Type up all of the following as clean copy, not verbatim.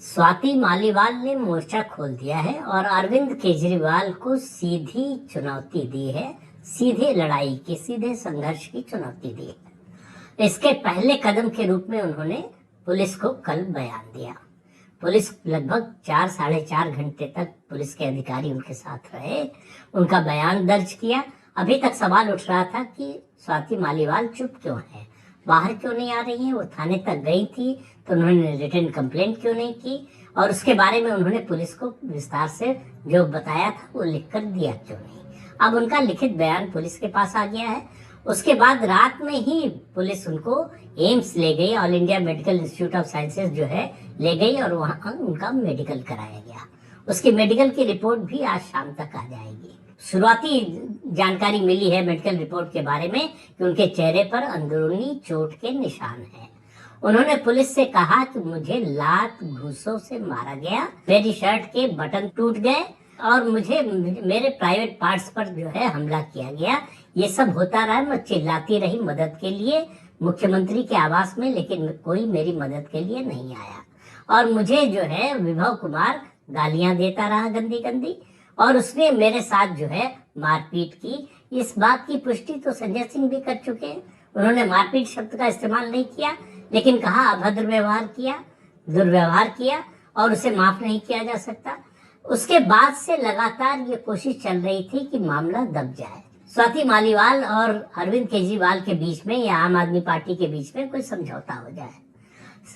स्वाति मालीवाल ने मोर्चा खोल दिया है और अरविंद केजरीवाल को सीधी चुनौती दी है, सीधे लड़ाई की, सीधे संघर्ष की चुनौती दी है। इसके पहले कदम के रूप में उन्होंने पुलिस को कल बयान दिया। पुलिस लगभग 4-4.5 घंटे तक पुलिस के अधिकारी उनके साथ रहे, उनका बयान दर्ज किया। अभी तक सवाल उठ रहा था कि स्वाति मालीवाल चुप क्यों है, बाहर क्यों नहीं आ रही है, वो थाने तक गई थी तो उन्होंने रिटन कंप्लेंट क्यों नहीं की, और उसके बारे में उन्होंने पुलिस को विस्तार से जो बताया था वो लिख कर दिया क्यों नहीं। अब उनका लिखित बयान पुलिस के पास आ गया है। उसके बाद रात में ही पुलिस उनको एम्स ले गई, all India medical institute of sciences जो है ले गई, और वहां उनका मेडिकल कराया गया। उसकी मेडिकल की रिपोर्ट भी आज शाम तक आ जाएगी। शुरुआती जानकारी मिली है मेडिकल रिपोर्ट के बारे में कि उनके चेहरे पर अंदरूनी चोट के निशान हैं। उन्होंने पुलिस से कहा कि मुझे लात घूंसों से मारा गया, मेरी शर्ट के बटन टूट गए और मुझे मेरे प्राइवेट पार्ट्स पर जो है हमला किया गया। ये सब होता रहा, मैं चिल्लाती रही मदद के लिए मुख्यमंत्री के आवास में, लेकिन कोई मेरी मदद के लिए नहीं आया। और मुझे जो है विभव कुमार गालियां देता रहा गंदी गंदी, और उसने मेरे साथ जो है मारपीट की। इस बात की पुष्टि तो संजय सिंह भी कर चुके हैं। उन्होंने मारपीट शब्द का इस्तेमाल नहीं किया, लेकिन कहा अभद्र व्यवहार किया, दुर्व्यवहार किया, और उसे माफ नहीं किया जा सकता। उसके बाद से लगातार ये कोशिश चल रही थी कि मामला दब जाए, स्वाति मालीवाल और अरविंद केजरीवाल के बीच में या आम आदमी पार्टी के बीच में कोई समझौता हो जाए।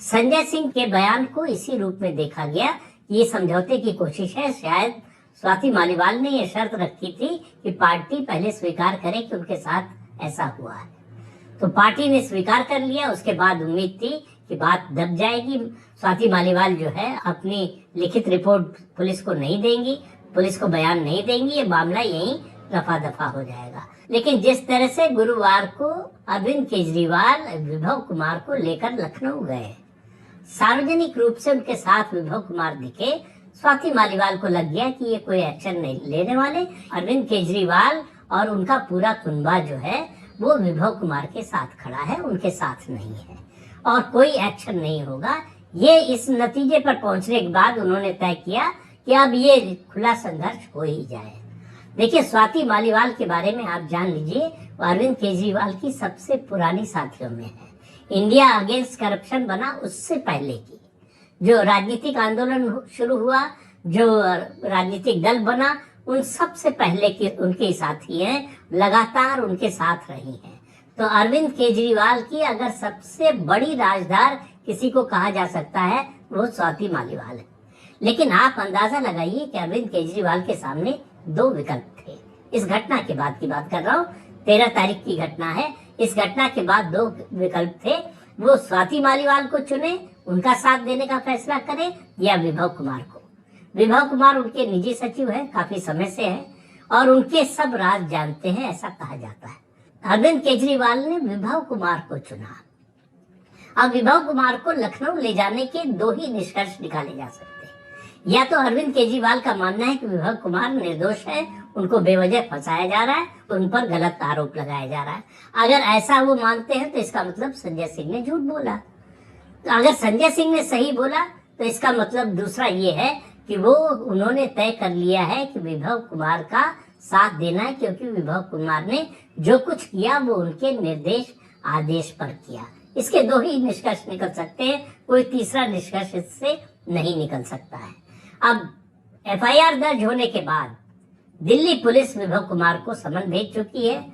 संजय सिंह के बयान को इसी रूप में देखा गया, ये समझौते की कोशिश है। शायद स्वाति मालीवाल ने यह शर्त रखी थी कि पार्टी पहले स्वीकार करे कि उनके साथ ऐसा हुआ है, तो पार्टी ने स्वीकार कर लिया। उसके बाद उम्मीद थी कि बात दब जाएगी, स्वाति मालीवाल जो है अपनी लिखित रिपोर्ट पुलिस को नहीं देंगी, पुलिस को बयान नहीं देंगी, ये मामला यहीं रफा दफा हो जाएगा। लेकिन जिस तरह से गुरुवार को अरविंद केजरीवाल विभव कुमार को लेकर लखनऊ गए, सार्वजनिक रूप से उनके साथ विभव कुमार दिखे, स्वाति मालीवाल को लग गया कि ये कोई एक्शन नहीं लेने वाले। अरविंद केजरीवाल और उनका पूरा कुनबा जो है वो विभव कुमार के साथ खड़ा है, उनके साथ नहीं है, और कोई एक्शन नहीं होगा। ये इस नतीजे पर पहुंचने के बाद उन्होंने तय किया कि अब ये खुला संघर्ष हो ही जाए। देखिए, स्वाति मालीवाल के बारे में आप जान लीजिए, अरविंद केजरीवाल की सबसे पुरानी साथियों में है। इंडिया अगेंस्ट करप्शन बना उससे पहले की, जो राजनीतिक आंदोलन शुरू हुआ, जो राजनीतिक दल बना, उन सबसे पहले की उनके साथी हैं, लगातार उनके साथ रही हैं। तो अरविंद केजरीवाल की अगर सबसे बड़ी राजदार किसी को कहा जा सकता है वो स्वाति मालीवाल है। लेकिन आप अंदाजा लगाइए कि अरविंद केजरीवाल के सामने 2 विकल्प थे। इस घटना के बाद की बात कर रहा हूँ, 13 तारीख की घटना है। इस घटना के बाद 2 विकल्प थे, वो स्वाति मालीवाल को चुने, उनका साथ देने का फैसला करें, या विभव कुमार को। विभव कुमार उनके निजी सचिव हैं, काफी समय से हैं, और उनके सब राज जानते हैं, ऐसा कहा जाता है। अरविंद केजरीवाल ने विभव कुमार को चुना। अब विभव कुमार को लखनऊ ले जाने के 2 ही निष्कर्ष निकाले जा सकते हैं। या तो अरविंद केजरीवाल का मानना है कि विभव कुमार निर्दोष है, उनको बेवजह फंसाया जा रहा है, उन पर गलत आरोप लगाया जा रहा है। अगर ऐसा वो मानते हैं तो इसका मतलब संजय सिंह ने झूठ बोला। तो अगर संजय सिंह ने सही बोला तो इसका मतलब दूसरा ये है कि उन्होंने तय कर लिया है कि विभव कुमार का साथ देना है, क्योंकि विभव कुमार ने जो कुछ किया वो उनके निर्देश आदेश पर किया। इसके 2 ही निष्कर्ष निकल सकते हैं, कोई तीसरा निष्कर्ष इससे नहीं निकल सकता है। अब FIR दर्ज होने के बाद दिल्ली पुलिस विभव कुमार को समन भेज चुकी है,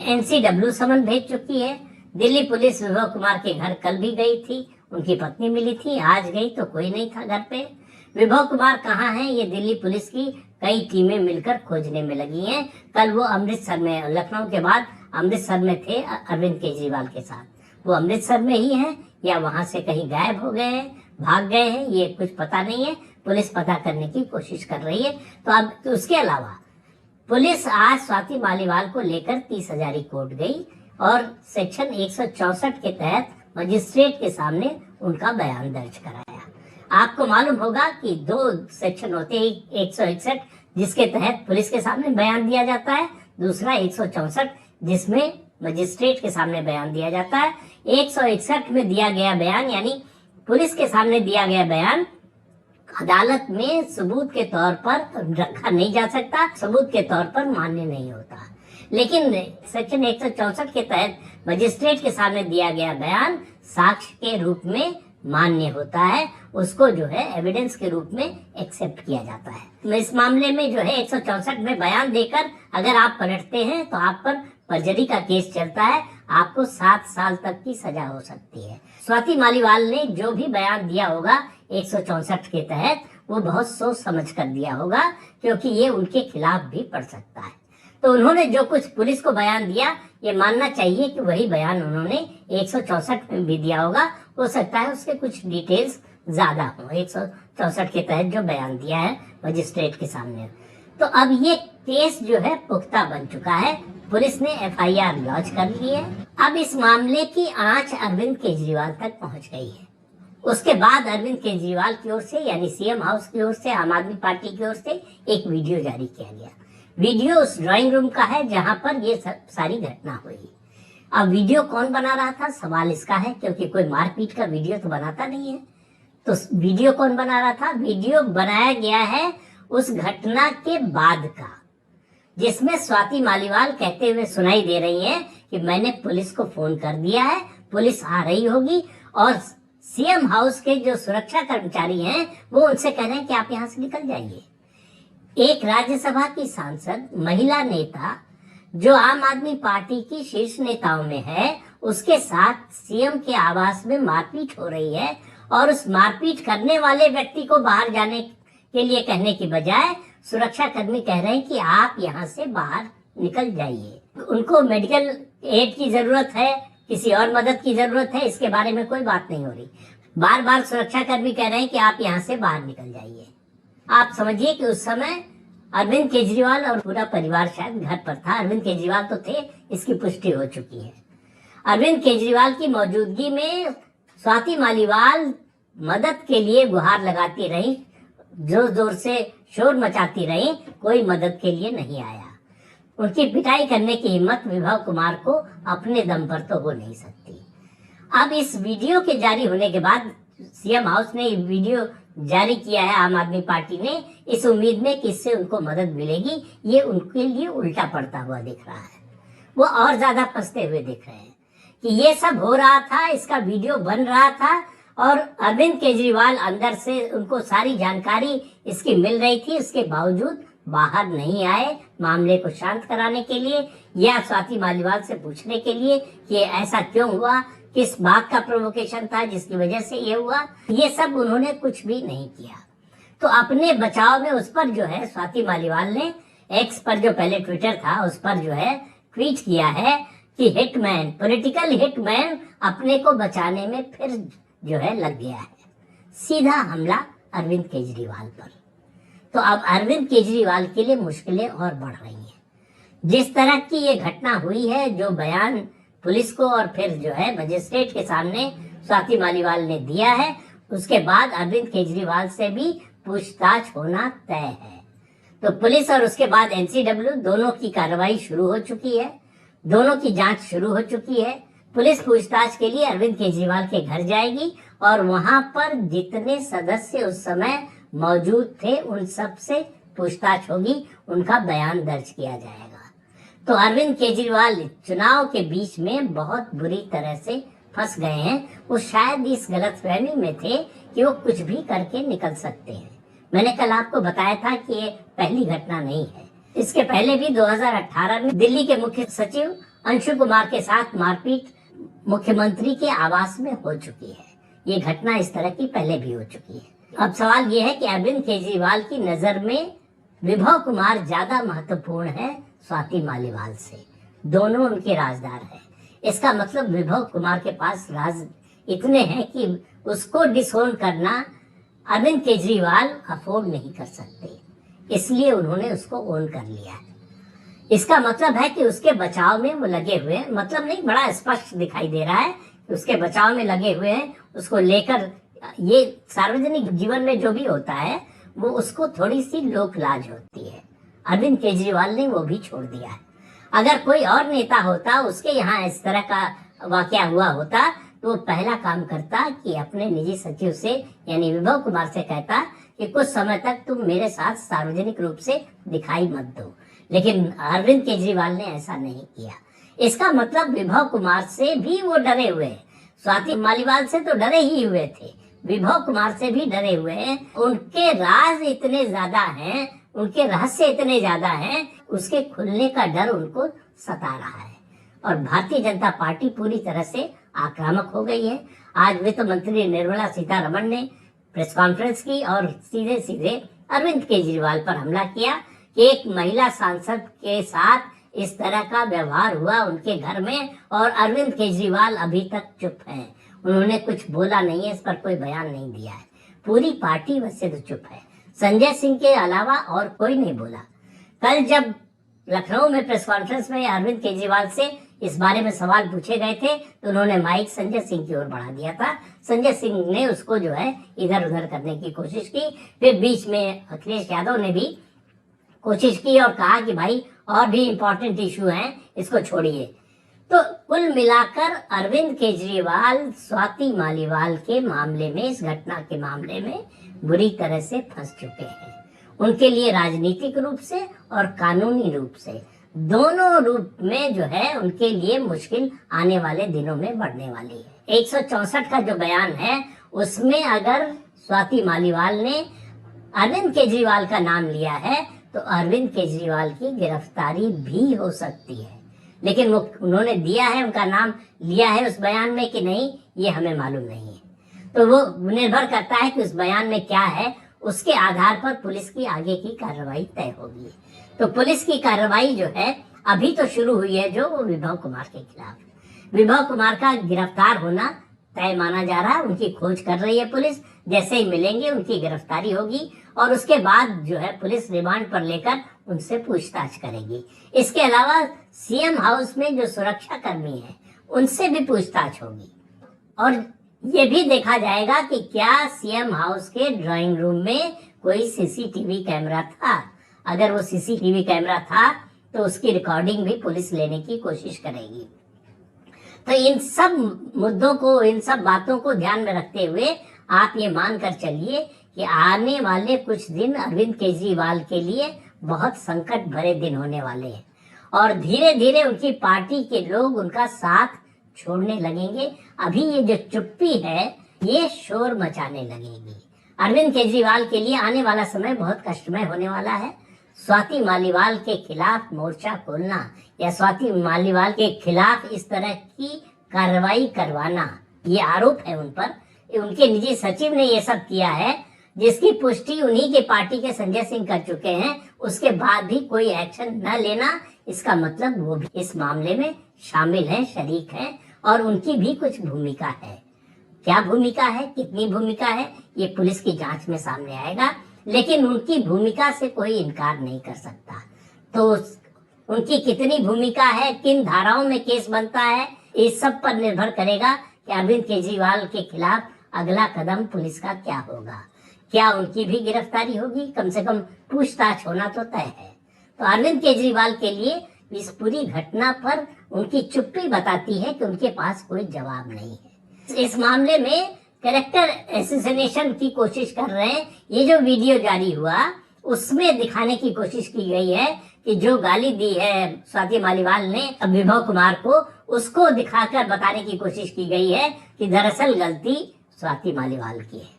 NCW समन भेज चुकी है। दिल्ली पुलिस विभव कुमार के घर कल भी गई थी, उनकी पत्नी मिली थी, आज गई तो कोई नहीं था घर पे। विभव कुमार कहाँ हैं, ये दिल्ली पुलिस की कई टीमें मिलकर खोजने में लगी हैं। कल वो अमृतसर में, लखनऊ के बाद अमृतसर में थे अरविंद केजरीवाल के साथ। वो अमृतसर में ही हैं या वहां से कहीं गायब हो गए हैं, भाग गए हैं, ये कुछ पता नहीं है। पुलिस पता करने की कोशिश कर रही है। तो अब तो उसके अलावा पुलिस आज स्वाति मालीवाल को लेकर 30 हजारी कोर्ट गई और सेक्शन 164 के तहत मजिस्ट्रेट के सामने उनका बयान दर्ज कराया। आपको मालूम होगा कि 2 सेक्शन होते हैं, 161 जिसके तहत पुलिस के सामने बयान दिया जाता है, दूसरा 164 जिसमें मजिस्ट्रेट के सामने बयान दिया जाता है। 161 में दिया गया बयान यानी पुलिस के सामने दिया गया बयान अदालत में सबूत के तौर पर रखा नहीं जा सकता, सबूत के तौर पर मान्य नहीं होता। लेकिन सेक्शन 164 के तहत मजिस्ट्रेट के सामने दिया गया बयान साक्ष्य के रूप में मान्य होता है, उसको जो है एविडेंस के रूप में एक्सेप्ट किया जाता है। इस मामले में जो है 164 में बयान देकर अगर आप पलटते हैं तो आप पर परजरी का केस चलता है, आपको 7 साल तक की सजा हो सकती है। स्वाति मालीवाल ने जो भी बयान दिया होगा 164 के तहत वो बहुत सोच समझ कर दिया होगा, क्योंकि ये उनके खिलाफ भी पड़ सकता है। तो उन्होंने जो कुछ पुलिस को बयान दिया, ये मानना चाहिए कि वही बयान उन्होंने 164 में भी दिया होगा। हो सकता है उसके कुछ डिटेल्स ज्यादा हो 164 के तहत जो बयान दिया है मजिस्ट्रेट के सामने। तो अब ये केस जो है पुख्ता बन चुका है, पुलिस ने FIR लॉन्च कर ली है। अब इस मामले की आंच अरविंद केजरीवाल तक पहुंच गई है। उसके बाद अरविंद केजरीवाल की ओर से यानी CM हाउस की ओर से, आम आदमी पार्टी की ओर से एक वीडियो जारी किया गया। वीडियो उस ड्राइंग रूम का है जहां पर ये सारी घटना हुई। अब वीडियो कौन बना रहा था, सवाल इसका है, क्योंकि कोई मारपीट का वीडियो तो बनाता नहीं है। तो वीडियो कौन बना रहा था? वीडियो बनाया गया है उस घटना के बाद का, जिसमें स्वाति मालीवाल कहते हुए सुनाई दे रही हैं कि मैंने पुलिस को फोन कर दिया है, पुलिस आ रही होगी, और CM हाउस के जो सुरक्षा कर्मचारी हैं वो उनसे कह रहे हैं कि आप यहाँ से निकल जाइए। एक राज्यसभा की सांसद महिला नेता जो आम आदमी पार्टी की शीर्ष नेताओं में है, उसके साथ CM के आवास में मारपीट हो रही है, और उस मारपीट करने वाले व्यक्ति को बाहर जाने के लिए कहने की बजाय सुरक्षा कर्मी कह रहे हैं कि आप यहाँ से बाहर निकल जाइए। उनको मेडिकल एड की जरूरत है, किसी और मदद की जरूरत है, इसके बारे में कोई बात नहीं हो रही। बार बार सुरक्षा कर्मी कह रहे हैं कि आप यहाँ से बाहर निकल जाइए। आप समझिए कि उस समय अरविंद केजरीवाल और पूरा परिवार शायद घर पर था। अरविंद केजरीवाल तो थे, इसकी पुष्टि हो चुकी है। अरविंद केजरीवाल की मौजूदगी में स्वाति मालीवाल मदद के लिए गुहार लगाती रही, जोर जोर से शोर मचाती रही, कोई मदद के लिए नहीं आया। उनकी पिटाई करने की हिम्मत विभव कुमार को अपने दम पर तो हो नहीं सकती। अब इस वीडियो के जारी होने के बाद CM हाउस ने वीडियो जारी किया है आम आदमी पार्टी ने, इस उम्मीद में कि इससे उनको मदद मिलेगी। ये उनके लिए उल्टा पड़ता हुआ दिख रहा है। वो और ज्यादा फंसते हुए दिख रहे हैं कि ये सब हो रहा था, इसका वीडियो बन रहा था, और अरविंद केजरीवाल अंदर से उनको सारी जानकारी इसकी मिल रही थी, इसके बावजूद बाहर नहीं आए मामले को शांत कराने के लिए या स्वाति मालीवाल से पूछने के लिए कि ऐसा क्यों हुआ, किस बात का प्रोवोकेशन था जिसकी वजह से ये हुआ। ये सब उन्होंने कुछ भी नहीं किया। तो अपने बचाव में उस पर जो है स्वाति मालीवाल ने X पर, जो पहले ट्विटर था, उस पर जो है ट्वीट किया है कि हिटमैन, पॉलिटिकल हिटमैन अपने को बचाने में फिर जो है लग गया है। सीधा हमला अरविंद केजरीवाल पर। तो अब अरविंद केजरीवाल के लिए मुश्किलें और बढ़ रही हैं। जिस तरह की ये घटना हुई है, जो बयान पुलिस को और फिर जो है मजिस्ट्रेट के सामने स्वाति मालीवाल ने दिया है, उसके बाद अरविंद केजरीवाल से भी पूछताछ होना तय है। तो पुलिस और उसके बाद NCW दोनों की कार्रवाई शुरू हो चुकी है, दोनों की जांच शुरू हो चुकी है। पुलिस पूछताछ के लिए अरविंद केजरीवाल के घर जाएगी और वहां पर जितने सदस्य उस समय मौजूद थे उन सब से पूछताछ होगी, उनका बयान दर्ज किया जाएगा। तो अरविंद केजरीवाल चुनाव के बीच में बहुत बुरी तरह से फंस गए हैं। वो शायद इस गलतफहमी में थे कि वो कुछ भी करके निकल सकते हैं। मैंने कल आपको बताया था कि ये पहली घटना नहीं है। इसके पहले भी 2018 में दिल्ली के मुख्य सचिव अंशु कुमार के साथ मारपीट मुख्यमंत्री के आवास में हो चुकी है। ये घटना इस तरह की पहले भी हो चुकी है। अब सवाल ये है कि अरविंद केजरीवाल की नजर में विभव कुमार ज्यादा महत्वपूर्ण है स्वाति मालीवाल से। दोनों उनके राजदार हैं। इसका मतलब विभव कुमार के पास राज इतने हैं कि उसको डिसोन करना अरविंद केजरीवाल अफोर्ड नहीं कर सकते, इसलिए उन्होंने उसको ओन कर लिया है। इसका मतलब है कि उसके बचाव में वो लगे हुए हैं। मतलब नहीं, बड़ा स्पष्ट दिखाई दे रहा है कि उसके बचाव में लगे हुए हैं। उसको लेकर ये सार्वजनिक जीवन में जो भी होता है वो उसको थोड़ी सी लोक लाज होती है। अरविंद केजरीवाल ने वो भी छोड़ दिया है। अगर कोई और नेता होता, उसके यहाँ इस तरह का वाकया हुआ होता, तो वो पहला काम करता कि अपने निजी सचिव से यानी विभव कुमार से कहता कि कुछ समय तक तुम मेरे साथ सार्वजनिक रूप से दिखाई मत दो। लेकिन अरविंद केजरीवाल ने ऐसा नहीं किया। इसका मतलब विभव कुमार से भी वो डरे हुए हैं। स्वाति मालीवाल से तो डरे ही हुए थे, विभव कुमार से भी डरे हुए हैं। उनके राज इतने ज्यादा हैं, उनके रहस्य इतने ज्यादा हैं, उसके खुलने का डर उनको सता रहा है। और भारतीय जनता पार्टी पूरी तरह से आक्रामक हो गई है। आज वित्त मंत्री निर्मला सीतारमण ने प्रेस कॉन्फ्रेंस की और सीधे सीधे अरविंद केजरीवाल पर हमला किया कि एक महिला सांसद के साथ इस तरह का व्यवहार हुआ उनके घर में, और अरविंद केजरीवाल अभी तक चुप हैं। उन्होंने कुछ बोला नहीं है, इस पर कोई बयान नहीं दिया है। पूरी पार्टी वैसे तो चुप है, संजय सिंह के अलावा और कोई नहीं बोला। कल जब लखनऊ में प्रेस कॉन्फ्रेंस में अरविंद केजरीवाल से इस बारे में सवाल पूछे गए थे तो उन्होंने माइक संजय सिंह की ओर बढ़ा दिया था। संजय सिंह ने उसको जो है इधर उधर करने की कोशिश की। फिर बीच में अखिलेश यादव ने भी कोशिश की और कहा कि भाई और भी इम्पोर्टेंट इशू हैं, इसको छोड़िए। तो कुल मिलाकर अरविंद केजरीवाल स्वाति मालीवाल के मामले में, इस घटना के मामले में बुरी तरह से फंस चुके हैं। उनके लिए राजनीतिक रूप से और कानूनी रूप से, दोनों रूप में जो है उनके लिए मुश्किल आने वाले दिनों में बढ़ने वाली है। 164 का जो बयान है उसमें अगर स्वाति मालीवाल ने अरविंद केजरीवाल का नाम लिया है तो अरविंद केजरीवाल की गिरफ्तारी भी हो सकती है। लेकिन वो उन्होंने दिया है, उनका नाम लिया है उस बयान में कि नहीं, ये हमें मालूम नहीं है। तो वो निर्भर करता है कि उस बयान में क्या है, उसके आधार पर पुलिस की आगे की कार्रवाई तय होगी। तो पुलिस की कार्रवाई जो है अभी तो शुरू हुई है, जो विभव कुमार के खिलाफ। विभव कुमार का गिरफ्तार होना तय माना जा रहा है। उनकी खोज कर रही है पुलिस, जैसे ही मिलेंगे उनकी गिरफ्तारी होगी और उसके बाद जो है पुलिस रिमांड पर लेकर उनसे पूछताछ करेगी। इसके अलावा सीएम हाउस में जो सुरक्षा कर्मी हैं उनसे भी पूछताछ होगी और ये भी देखा जाएगा कि क्या सीएम हाउस के ड्राइंग रूम में कोई सीसीटीवी कैमरा था। अगर वो सीसीटीवी कैमरा था तो उसकी रिकॉर्डिंग भी पुलिस लेने की कोशिश करेगी। तो इन सब मुद्दों को, इन सब बातों को ध्यान में रखते हुए आप ये मान कर चलिए कि आने वाले कुछ दिन अरविंद केजरीवाल के लिए बहुत संकट भरे दिन होने वाले हैं और धीरे धीरे उनकी पार्टी के लोग उनका साथ छोड़ने लगेंगे। अभी ये जो चुप्पी है ये शोर मचाने लगेगी। अरविंद केजरीवाल के लिए आने वाला समय बहुत कष्टमय होने वाला है। स्वाति मालीवाल के खिलाफ मोर्चा खोलना या स्वाति मालीवाल के खिलाफ इस तरह की कार्रवाई करवाना, ये आरोप है उन पर। उनके निजी सचिव ने ये सब किया है, जिसकी पुष्टि उन्हीं के पार्टी के संजय सिंह कर चुके हैं। उसके बाद भी कोई एक्शन न लेना, इसका मतलब वो भी इस मामले में शामिल हैं, शरीक हैं और उनकी भी कुछ भूमिका है। क्या भूमिका है, कितनी भूमिका है, ये पुलिस की जांच में सामने आएगा। लेकिन उनकी भूमिका से कोई इनकार नहीं कर सकता। तो उनकी कितनी भूमिका है, किन धाराओं में केस बनता है, इस सब पर निर्भर करेगा कि अरविंद केजरीवाल के खिलाफ अगला कदम पुलिस का क्या होगा। क्या उनकी भी गिरफ्तारी होगी, कम से कम पूछताछ होना तो तय है। तो अरविंद केजरीवाल के लिए इस पूरी घटना पर उनकी चुप्पी बताती है कि उनके पास कोई जवाब नहीं है। इस मामले में कैरेक्टर एसेसिनेशन की कोशिश कर रहे हैं। ये जो वीडियो जारी हुआ उसमें दिखाने की कोशिश की गई है कि जो गाली दी है स्वाति मालीवाल ने विभव कुमार को, उसको दिखाकर बताने की कोशिश की गई है कि दरअसल गलती स्वाति मालीवाल की है।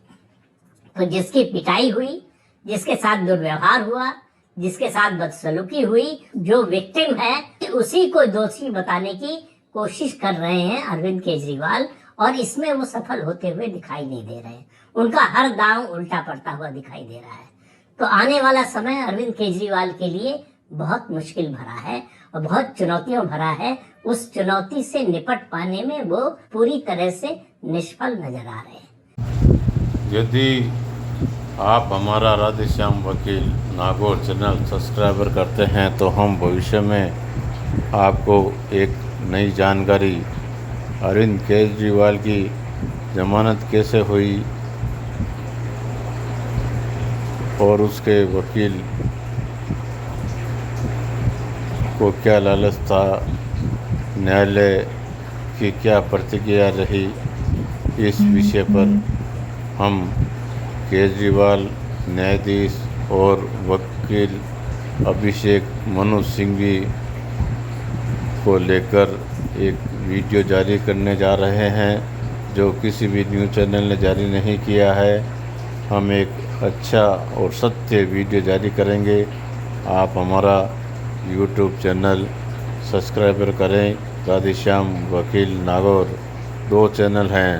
तो जिसकी पिटाई हुई, जिसके साथ दुर्व्यवहार हुआ, जिसके साथ बदसलूकी हुई, जो विक्टिम है, उसी को दोषी बताने की कोशिश कर रहे हैं अरविंद केजरीवाल और इसमें वो सफल होते हुए दिखाई नहीं दे रहे हैं। उनका हर दांव उल्टा पड़ता हुआ दिखाई दे रहा है। तो आने वाला समय अरविंद केजरीवाल के लिए बहुत मुश्किल भरा है और बहुत चुनौतियों भरा है। उस चुनौती से निपट पाने में वो पूरी तरह से निष्फल नजर आ रहे हैं। यदि आप हमारा राधेश्याम वकील नागौर चैनल सब्सक्राइबर करते हैं तो हम भविष्य में आपको एक नई जानकारी अरविंद केजरीवाल की जमानत कैसे हुई और उसके वकील को क्या लालच था, न्यायालय की क्या प्रतिक्रिया रही, इस विषय पर हम केजरीवाल, न्यायाधीश और वकील अभिषेक मनु सिंघवी को लेकर एक वीडियो जारी करने जा रहे हैं जो किसी भी न्यूज़ चैनल ने जारी नहीं किया है। हम एक अच्छा और सत्य वीडियो जारी करेंगे। आप हमारा यूट्यूब चैनल सब्सक्राइबर करें। राधेश्याम वकील नागौर 2 चैनल हैं,